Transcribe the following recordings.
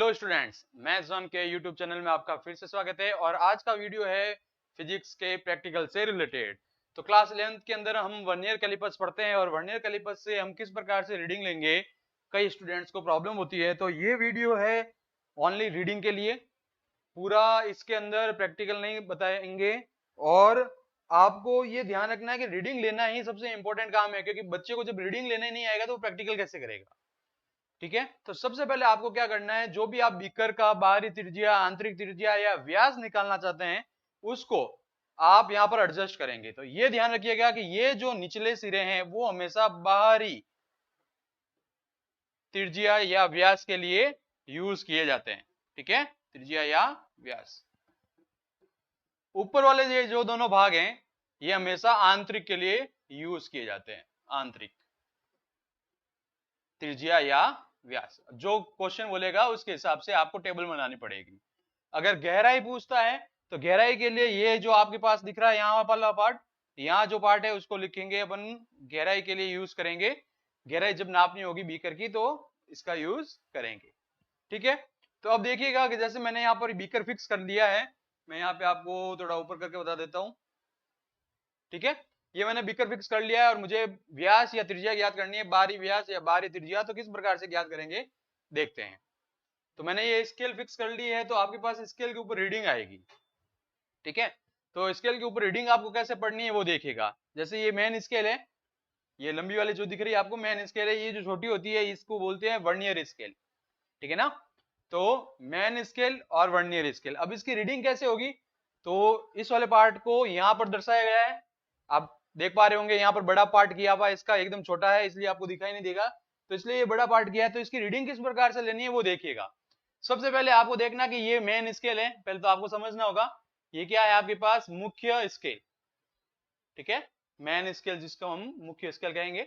Hello students, maths one के YouTube channel में आपका फिर से स्वागत है। और आज का वीडियो है फिजिक्स के प्रैक्टिकल से रिलेटेड। तो क्लास 11th के अंदर हम वर्नियर कैलिपर्स पढ़ते हैं और वर्नियर कैलिपर्स से हम किस प्रकार से रीडिंग लेंगे, कई स्टूडेंट्स को प्रॉब्लम होती है। तो ये वीडियो है ओनली रीडिंग के लिए, पूरा इसके अंदर प्रैक्टिकल नहीं बताएंगे। और आपको ये ध्यान रखना है कि रीडिंग लेना ही सबसे इंपॉर्टेंट काम है, क्योंकि बच्चे को जब रीडिंग लेने नहीं आएगा तो वो प्रैक्टिकल कैसे करेगा। ठीक है, तो सबसे पहले आपको क्या करना है, जो भी आप बीकर का बाहरी त्रिज्या, आंतरिक त्रिज्या या व्यास निकालना चाहते हैं उसको आप यहां पर एडजस्ट करेंगे। तो ये ध्यान रखिएगा कि ये जो निचले सिरे हैं वो हमेशा बाहरी त्रिज्या या व्यास के लिए यूज किए जाते हैं। ठीक है, त्रिज्या या व्यास। ऊपर वाले ये जो दोनों भाग हैं ये हमेशा आंतरिक के लिए यूज किए जाते हैं। आंतरिक त्रिज्या या व्यास, जो क्वेश्चन बोलेगा उसके हिसाब से आपको टेबल बनानी पड़ेगी। अगर गहराई पूछता है तो गहराई के लिए ये जो आपके पास दिख रहा है यहाँ वाला पार्ट, यहाँ जो पार्ट है उसको लिखेंगे अपन, गहराई के लिए यूज करेंगे। गहराई जब नापनी होगी बीकर की तो इसका यूज करेंगे। ठीक है, तो अब देखिएगा कि जैसे मैंने यहाँ पर बीकर फिक्स कर लिया है, मैं यहाँ पे आपको थोड़ा ऊपर करके बता देता हूँ। ठीक है, ये मैंने बीकर फिक्स कर लिया है और मुझे व्यास या त्रिज्या ज्ञात करनी है, बाहरी व्यास या बाहरी त्रिज्या। तो किस प्रकार से ज्ञात करेंगे देखते हैं। तो मैंने ये स्केल फिक्स कर ली है, तो आपके पास स्केल के ऊपर रीडिंग आएगी। ठीक है, तो स्केल के ऊपर रीडिंग आपको कैसे पढ़नी है वो देखिएगा। जैसे ये मेन स्केल है, ये लंबी वाली जो दिख रही है आपको मेन स्केल है, ये जो छोटी होती है इसको बोलते हैं वर्नियर स्केल। ठीक है ना, तो मेन स्केल और वर्नियर स्केल। अब इसकी रीडिंग कैसे होगी, तो इस वाले पार्ट को यहाँ पर दर्शाया गया है, आप देख पा रहे होंगे। यहाँ पर बड़ा पार्ट किया हुआ है, इसका एकदम छोटा है इसलिए आपको दिखाई नहीं देगा, तो इसलिए ये बड़ा पार्ट किया है। तो इसकी रीडिंग किस प्रकार से लेनी है वो देखिएगा। सबसे पहले आपको देखना कि ये मेन स्केल है, पहले तो आपको समझना होगा ये क्या है आपके पास, मुख्य स्केल। ठीक है, मेन स्केल जिसको हम मुख्य स्केल कहेंगे,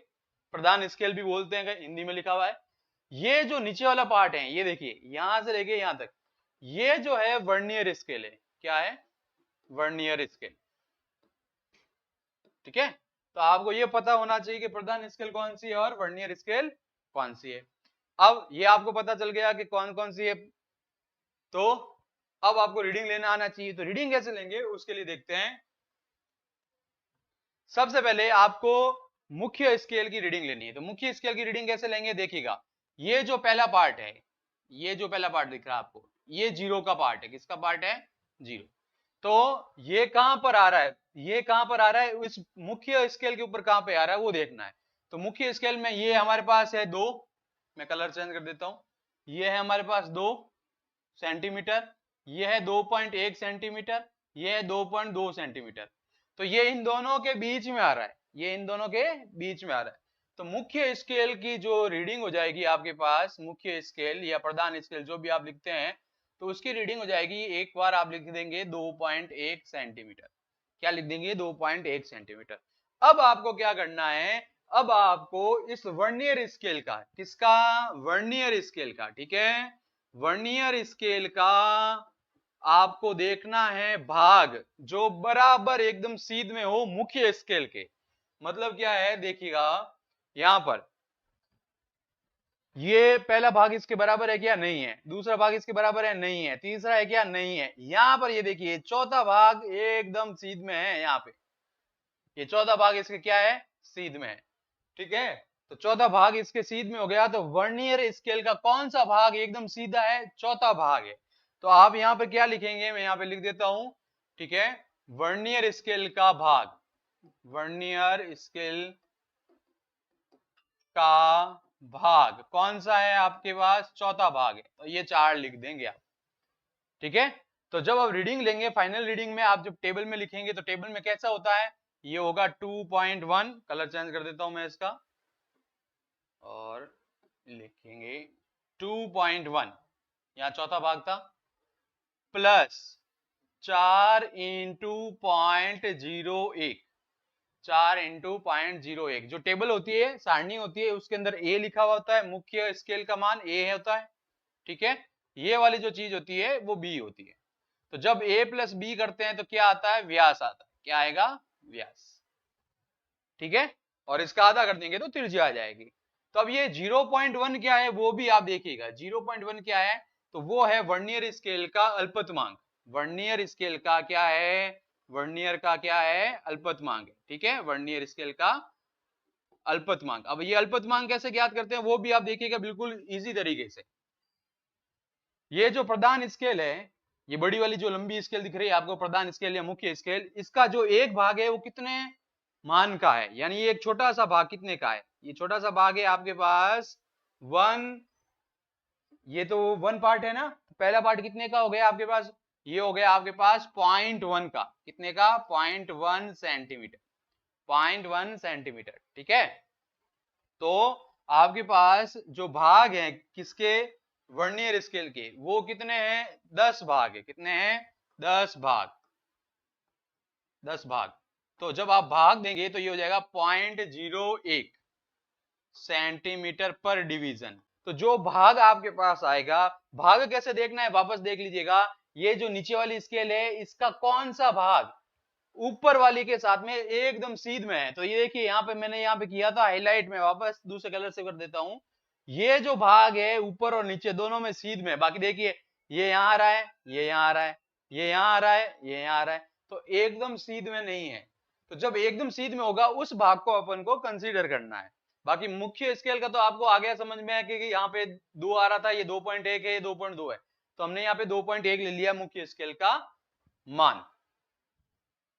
प्रधान स्केल भी बोलते हैं, हिंदी में लिखा हुआ है। ये जो नीचे वाला पार्ट है ये देखिए, यहां से लेके यहां तक, ये जो है वर्नियर स्केल है। क्या है, वर्नियर स्केल। ठीक है, तो आपको ये पता होना चाहिए कि प्रधान स्केल कौन सी है और वर्नियर स्केल कौन सी है। अब ये आपको पता चल गया कि कौन कौन सी है, तो अब आपको रीडिंग लेना आना चाहिए। तो रीडिंग कैसे लेंगे उसके लिए देखते हैं। सबसे पहले आपको मुख्य स्केल की रीडिंग लेनी है। तो मुख्य स्केल की रीडिंग कैसे लेंगे देखिएगा। ये जो पहला पार्ट है, ये जो पहला पार्ट दिख रहा है आपको, ये जीरो का पार्ट है। किसका पार्ट है, जीरो। तो ये कहां पर आ रहा है, ये कहां पर आ रहा है, इस मुख्य स्केल के ऊपर कहां पे आ रहा है वो देखना है। तो मुख्य स्केल में ये हमारे पास है 2, मैं कलर चेंज कर देता हूं, ये है हमारे पास 2 सेंटीमीटर, ये है 2.1 सेंटीमीटर, ये है 2.2 सेंटीमीटर। तो ये इन दोनों के बीच में आ रहा है, ये इन दोनों के बीच में आ रहा है। तो मुख्य स्केल की जो रीडिंग हो जाएगी आपके पास, मुख्य स्केल या प्रधान स्केल जो भी आप लिखते हैं, तो उसकी रीडिंग हो जाएगी, एक बार आप लिख देंगे 2.1 सेंटीमीटर। क्या लिख देंगे, 2.1 सेंटीमीटर। अब आपको क्या करना है, अब आपको इस वर्नियर स्केल का, किसका, वर्नियर स्केल का, ठीक है, वर्नियर स्केल का आपको देखना है भाग जो बराबर एकदम सीध में हो मुख्य स्केल के। मतलब क्या है देखिएगा, यहां पर ये पहला भाग इसके बराबर है क्या, नहीं है। दूसरा भाग इसके बराबर है, नहीं है। तीसरा है क्या, नहीं है। यहां पर ये देखिए चौथा भाग एकदम सीध में है, यहाँ पे ये चौथा भाग इसके क्या है, सीध में है। ठीक है, तो चौथा भाग इसके सीध में हो गया। तो वर्नियर स्केल का कौन सा भाग एकदम सीधा है, चौथा भाग है। तो आप यहाँ पे क्या लिखेंगे, मैं यहाँ पे लिख देता हूं। ठीक है, वर्नियर स्केल का भाग, वर्नियर स्केल का भाग कौन सा है आपके पास, चौथा भाग है। तो ये 4 लिख देंगे आप। ठीक है, तो जब आप रीडिंग लेंगे, फाइनल रीडिंग में आप जब टेबल में लिखेंगे तो टेबल में कैसा होता है, ये होगा 2.1, कलर चेंज कर देता हूं मैं इसका, और लिखेंगे 2.1, यहां चौथा भाग था, प्लस 4 इंटू 0.01, 4 इंटू 0.01। जो टेबल होती है, सारणी होती है, उसके अंदर ए लिखा हुआ होता है, मुख्य स्केल का मान ए होता है। ठीक है, ये वाली जो चीज होती है वो बी होती है। तो जब a प्लस बी करते हैं तो क्या आता है, व्यास आता है। क्या आएगा, व्यास। ठीक है, और इसका आधा कर देंगे तो त्रिज्या आ जाएगी। तो अब ये 0.1 क्या है वो भी आप देखिएगा। 0.1 क्या है, तो वो है वर्नियर स्केल का अल्पतमांक। वर्नियर स्केल का क्या है? वर्नियर का क्या है? अल्पतमांक है। ठीक है, वर्नियर स्केल का अल्पतमांक। अब ये अल्पतमांक कैसे ज्ञात करते हैं वो भी आप देखिएगा बिल्कुल इजी तरीके से। ये जो प्रधान स्केल है, ये बड़ी वाली जो लंबी स्केल दिख रही है आपको, प्रधान स्केल या मुख्य स्केल, इसका जो एक भाग है वो कितने मान का है, यानी ये एक छोटा सा भाग कितने का है? ये छोटा सा भाग है आपके पास 1, ये तो 1 पार्ट है ना, पहला पार्ट कितने का हो गया आपके पास? ये हो गया आपके पास 0.1 का। कितने का? 0.1 सेंटीमीटर। 0.1 सेंटीमीटर। ठीक है, तो आपके पास जो भाग है किसके? वर्नियर स्केल के, वो कितने हैं? 10 भाग है। कितने हैं? 10 भाग। 10 भाग। तो जब आप भाग देंगे तो ये हो जाएगा 0.01 सेंटीमीटर पर डिवीजन। तो जो भाग आपके पास आएगा, भाग कैसे देखना है वापस देख लीजिएगा। ये जो नीचे वाली स्केल है इसका कौन सा भाग ऊपर वाली के साथ में एकदम सीध में है? तो ये देखिए यहाँ पे मैंने यहाँ पे किया था हाईलाइट में, वापस दूसरे कलर से कर देता हूं। ये जो भाग है ऊपर और नीचे दोनों में सीध में, बाकी देखिए ये यहाँ आ रहा है, ये यहाँ आ रहा है, ये यहाँ आ रहा है, ये यहाँ आ रहा है, तो एकदम सीध में नहीं है। तो जब एकदम सीध में होगा उस भाग को अपन को कंसीडर करना है। बाकी मुख्य स्केल का तो आपको आ गया समझ में है कि यहाँ पे 2 आ रहा था, ये 2.1 है, ये 2.2 है, तो हमने यहाँ पे 2.1 ले लिया मुख्य स्केल का मान।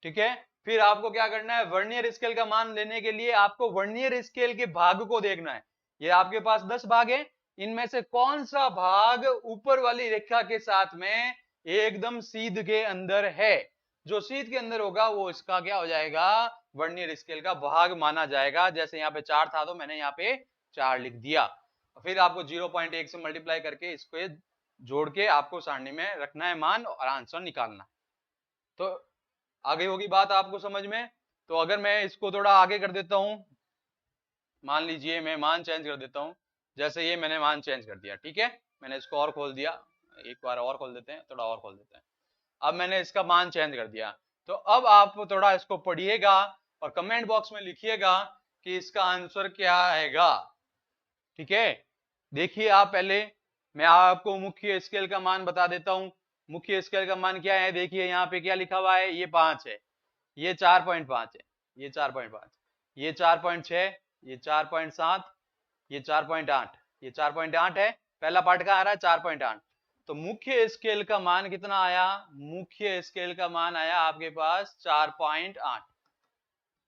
ठीक है, फिर आपको क्या करना है? वर्नियर स्केल का मान लेने के लिए आपको वर्नियर स्केल के भाग को देखना है। ये आपके पास 10 भाग है, इनमें से कौन सा भाग ऊपर वाली रेखा के साथ में एकदम सीध के अंदर है? जो सीध के अंदर होगा वो इसका क्या हो जाएगा? वर्नियर स्केल का भाग माना जाएगा। जैसे यहाँ पे 4 था तो मैंने यहाँ पे 4 लिख दिया। फिर आपको 0.1 से मल्टीप्लाई करके इसको जोड़ के आपको सारणी में रखना है मान और आंसर निकालना। तो आगे होगी बात आपको समझ में। तो अगर मैं इसको थोड़ा आगे कर देता हूं, मान लीजिए मैं मान चेंज कर देता हूं, जैसे ये मैंने मान चेंज कर दिया। ठीक है, मैंने इसको और खोल दिया, एक बार और खोल देते हैं, थोड़ा और खोल देते हैं। अब मैंने इसका मान चेंज कर दिया। तो अब आप थोड़ा इसको पढ़िएगा और कमेंट बॉक्स में लिखिएगा कि इसका आंसर क्या आएगा। ठीक है, देखिए आप पहले मैं आपको मुख्य स्केल का मान बता देता हूं। मुख्य स्केल का मान क्या है? देखिए यहाँ पे क्या लिखा हुआ है, ये 5 है, ये 4.5 है, ये 4.5, ये 4.6, ये 4.7, ये 4.8, ये 4.8 है। पहला पार्ट का आ रहा है 4.8। तो मुख्य स्केल का मान कितना आया? मुख्य स्केल का मान आया आपके पास 4.8।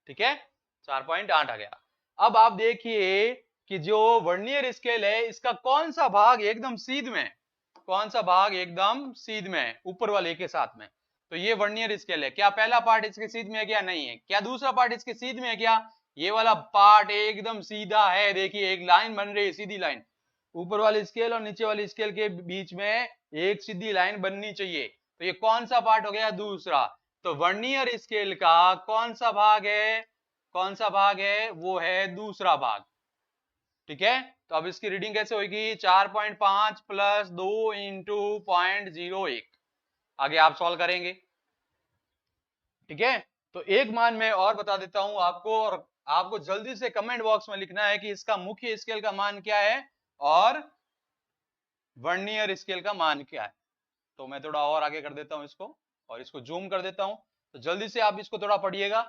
ठीक है, 4.8 आ गया। अब आप देखिए कि जो वर्नियर स्केल है इसका कौन सा भाग एकदम सीध में, कौन सा भाग एकदम सीध में है ऊपर वाले के साथ में? तो ये वर्नियर स्केल है। क्या पहला पार्ट इसके सीध में है क्या? नहीं है। क्या दूसरा पार्ट इसके सीध में है क्या? ये वाला पार्ट एकदम सीधा है। देखिए एक लाइन बन रही है, सीधी लाइन, ऊपर वाली स्केल और नीचे वाली स्केल के बीच में एक सीधी लाइन बननी चाहिए। तो ये कौन सा पार्ट हो गया? दूसरा। तो वर्नियर स्केल का कौन सा भाग है? कौन सा भाग है? वो है दूसरा भाग। ठीक है, तो अब इसकी रीडिंग कैसे होगी? 4.5 प्लस 2 इंटू 0.01। आगे आप सॉल्व करेंगे। ठीक है, तो एक मान मैं और बता देता हूं आपको, और आपको जल्दी से कमेंट बॉक्स में लिखना है कि इसका मुख्य स्केल का मान क्या है और वर्नियर स्केल का मान क्या है। तो मैं थोड़ा और आगे कर देता हूं इसको, और इसको जूम कर देता हूं। तो जल्दी से आप इसको थोड़ा पढ़िएगा।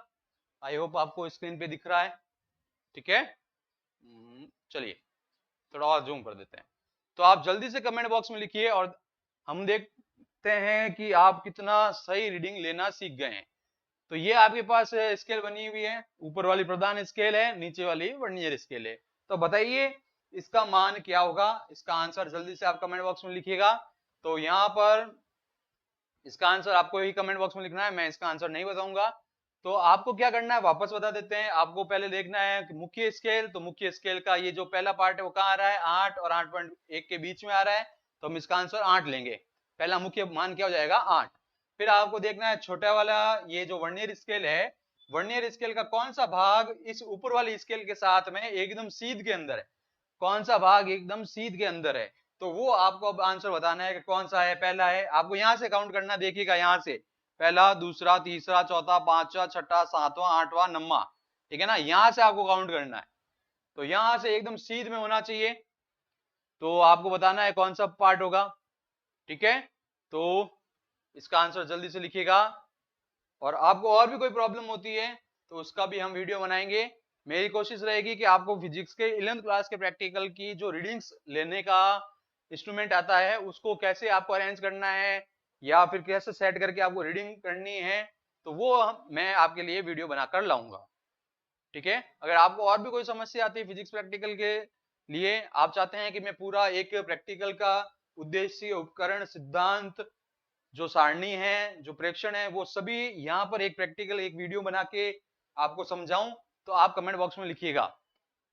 आई होप आपको स्क्रीन पे दिख रहा है। ठीक है, चलिए थोड़ा और जूम कर देते हैं। तो आप जल्दी से कमेंट बॉक्स में लिखिए और हम देखते हैं कि आप कितना सही रीडिंग लेना सीख गए हैं। तो ये आपके पास स्केल बनी हुई है, ऊपर वाली प्रधान स्केल है, नीचे वाली वर्नियर स्केल है। तो बताइए इसका मान क्या होगा? इसका आंसर जल्दी से आप कमेंट बॉक्स में लिखिएगा। तो यहाँ पर इसका आंसर आपको ही कमेंट बॉक्स में लिखना है, मैं इसका आंसर नहीं बताऊंगा। तो आपको क्या करना है वापस बता देते हैं। आपको पहले देखना है कि मुख्य स्केल, तो मुख्य स्केल का ये जो पहला पार्ट है वो कहाँ आ रहा है? 8 और 8.1 के बीच में आ रहा है, तो हम इसका आंसर 8 लेंगे। पहला मुख्य मान क्या हो जाएगा? 8। फिर आपको देखना है छोटा वाला ये जो वर्नियर स्केल है, वर्नियर स्केल का कौन सा भाग इस ऊपर वाली स्केल के साथ में एकदम सीध के अंदर है? कौन सा भाग एकदम सीध के अंदर है? तो वो आपको अब आंसर बताना है कि कौन सा है। पहला है, आपको यहां से काउंट करना, देखिएगा यहां से पहला, दूसरा, तीसरा, चौथा, पांचवा, छठा, सातवां, आठवां, नौवां। ठीक है ना, यहां से आपको काउंट करना है। तो यहां से एकदम सीध में होना चाहिए। तो आपको बताना है कौन सा पार्ट होगा। ठीक है, तो इसका आंसर जल्दी से लिखिएगा। और आपको और भी कोई प्रॉब्लम होती है तो उसका भी हम वीडियो बनाएंगे। मेरी कोशिश रहेगी कि आपको फिजिक्स के 11th क्लास के प्रैक्टिकल की जो रीडिंग्स लेने का इंस्ट्रूमेंट आता है उसको कैसे आपको अरेंज करना है या फिर कैसे सेट करके आपको रीडिंग करनी है, तो वो मैं आपके लिए वीडियो बनाकर लाऊंगा। ठीक है, अगर आपको और भी कोई समस्या आती है फिजिक्स प्रैक्टिकल के लिए, आप चाहते हैं कि मैं पूरा एक प्रैक्टिकल का उद्देश्य, उपकरण, सिद्धांत, जो सारणी है, जो प्रेक्षण है, वो सभी यहाँ पर एक प्रैक्टिकल एक वीडियो बना के आपको समझाऊं, तो आप कमेंट बॉक्स में लिखिएगा।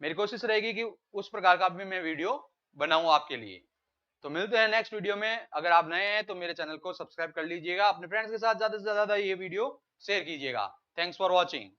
मेरी कोशिश रहेगी कि उस प्रकार का भी मैं वीडियो बनाऊं आपके लिए। तो मिलते हैं नेक्स्ट वीडियो में। अगर आप नए हैं तो मेरे चैनल को सब्सक्राइब कर लीजिएगा, अपने फ्रेंड्स के साथ ज्यादा से ज्यादा ये वीडियो शेयर कीजिएगा। Thanks for watching.